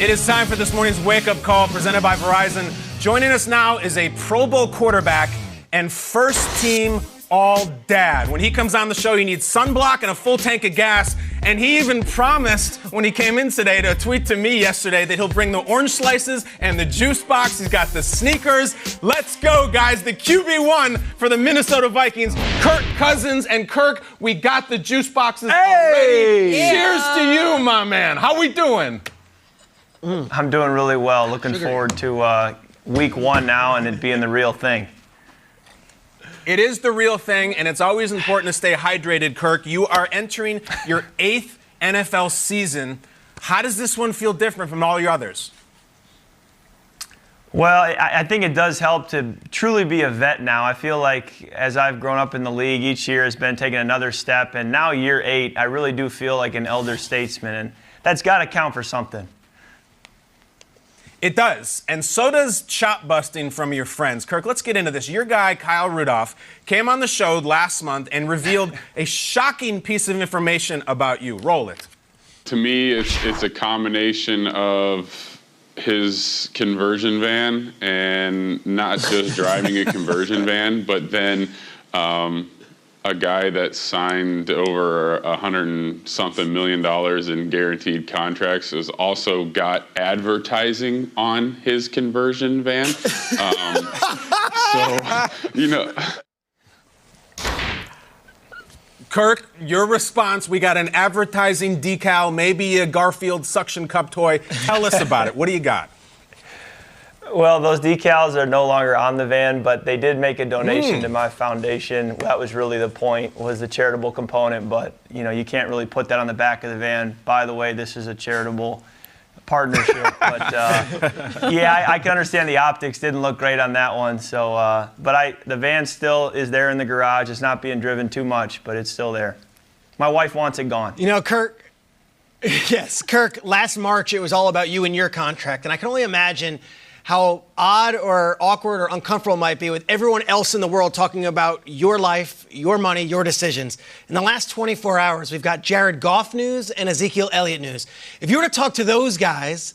It is time for this morning's wake-up call presented by Verizon. Joining us now is a Pro Bowl quarterback and first-team all-dad. When he comes on the show, he needs sunblock and a full tank of gas. And he even promised when he came in today to tweet to me yesterday that he'll bring the orange slices and the juice box. He's got the sneakers. Let's go, guys. The QB1 for the Minnesota Vikings, Kirk Cousins. And Kirk, we got the juice boxes already. Yeah. Cheers to you, my man. How we doing? I'm doing really well. Looking forward to week one now and it being the real thing. It is the real thing, and it's always important to stay hydrated, Kirk. You are entering your 8th NFL season. How does this one feel different from all your others? Well, I think it does help to truly be a vet now. I feel like as I've grown up in the league, each year has been taking another step, and now year 8, I really do feel like an elder statesman, and that's got to count for something. It does, and so does chop busting from your friends. Kirk, let's get into this. Your guy, Kyle Rudolph, came on the show last month and revealed a shocking piece of information about you. Roll it. To me, it's a combination of his conversion van and not just driving a conversion van, but then a guy that signed over $100-something million in guaranteed contracts has also got advertising on his conversion van. Kirk, your response, we got an advertising decal, maybe a Garfield suction cup toy. Tell us about it. What do you got? Well, those decals are no longer on the van, but they did make a donation to my foundation. That was really the point, was the charitable component. But, you can't really put that on the back of the van. By the way, this is a charitable partnership. But, yeah, I can understand the optics didn't look great on that one. So, but the van still is there in the garage. It's not being driven too much, but it's still there. My wife wants it gone. Kirk, yes, Kirk, last March it was all about you and your contract. And I can only imagine how odd or awkward or uncomfortable it might be with everyone else in the world talking about your life, your money, your decisions. In the last 24 hours, we've got Jared Goff news and Ezekiel Elliott news. If you were to talk to those guys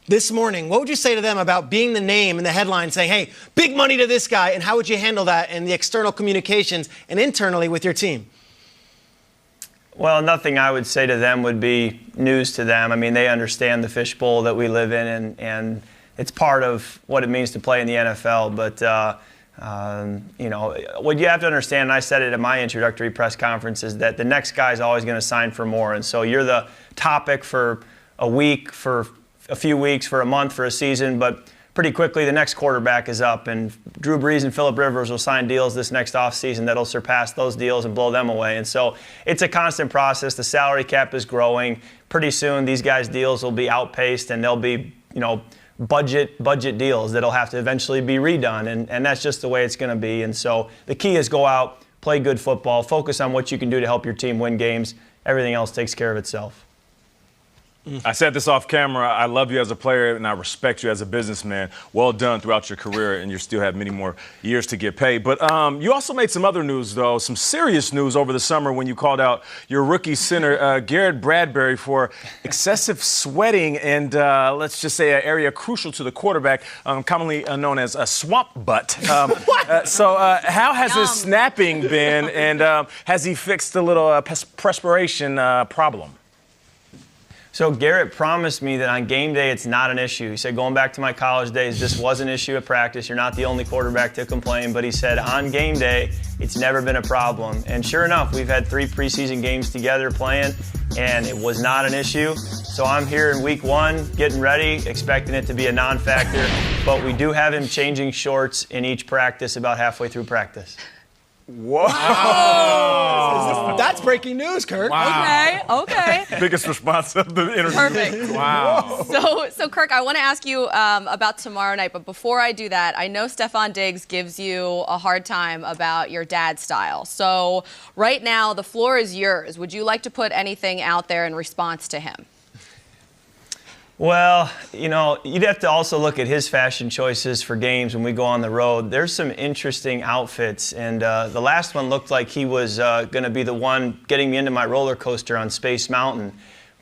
this morning, what would you say to them about being the name in the headline saying, hey, big money to this guy, and how would you handle that in the external communications and internally with your team? Well, nothing I would say to them would be news to them. I mean, they understand the fishbowl that we live in, and it's part of what it means to play in the NFL. But, what you have to understand, and I said it at my introductory press conference, is that the next guy is always going to sign for more. And so you're the topic for a week, for a few weeks, for a month, for a season. But pretty quickly, the next quarterback is up. And Drew Brees and Phillip Rivers will sign deals this next offseason that'll surpass those deals and blow them away. And so it's a constant process. The salary cap is growing. Pretty soon, these guys' deals will be outpaced, and they'll be, budget deals that'll have to eventually be redone, and that's just the way it's going to be. And so the key is go out, play good football, focus on what you can do to help your team win games. Everything else takes care of itself. I said this off camera. I love you as a player, and I respect you as a businessman. Well done throughout your career, and you still have many more years to get paid. But you also made some other news, though, some serious news over the summer when you called out your rookie center, Garrett Bradbury, for excessive sweating and, let's just say, an area crucial to the quarterback, commonly known as a swamp butt. So how has his snapping been, and has he fixed the little perspiration problem? So Garrett promised me that on game day it's not an issue. He said, going back to my college days, this was an issue at practice. You're not the only quarterback to complain. But he said on game day, it's never been a problem. And sure enough, we've had 3 preseason games together playing, and it was not an issue. So I'm here in week 1, getting ready, expecting it to be a non-factor. But we do have him changing shorts in each practice about halfway through practice. Whoa! That's breaking news, Kirk. Wow. Okay. Biggest response of the interview. Perfect. Wow. So Kirk, I want to ask you about tomorrow night, but before I do that, I know Stefon Diggs gives you a hard time about your dad style. So right now, the floor is yours. Would you like to put anything out there in response to him? Well, you'd have to also look at his fashion choices for games when we go on the road. There's some interesting outfits, and the last one looked like he was going to be the one getting me into my roller coaster on Space Mountain.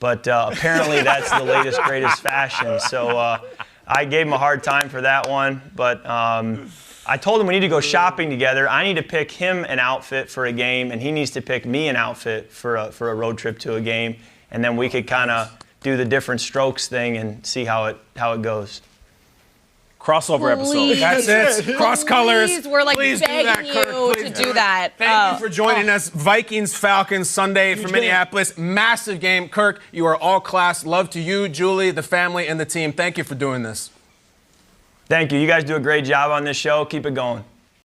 But apparently that's the latest, greatest fashion. So I gave him a hard time for that one. But I told him we need to go shopping together. I need to pick him an outfit for a game, and he needs to pick me an outfit for a road trip to a game. And then we could kind of do the different strokes thing and see how it goes. Crossover episode. That's it. Cross colors. Please, we're like Please do begging that, Kirk. you Please to do that. Thank you for joining us. Vikings, Falcons, Sunday from Minneapolis. Massive game. Kirk, you are all class. Love to you, Julie, the family, and the team. Thank you for doing this. Thank you. You guys do a great job on this show. Keep it going.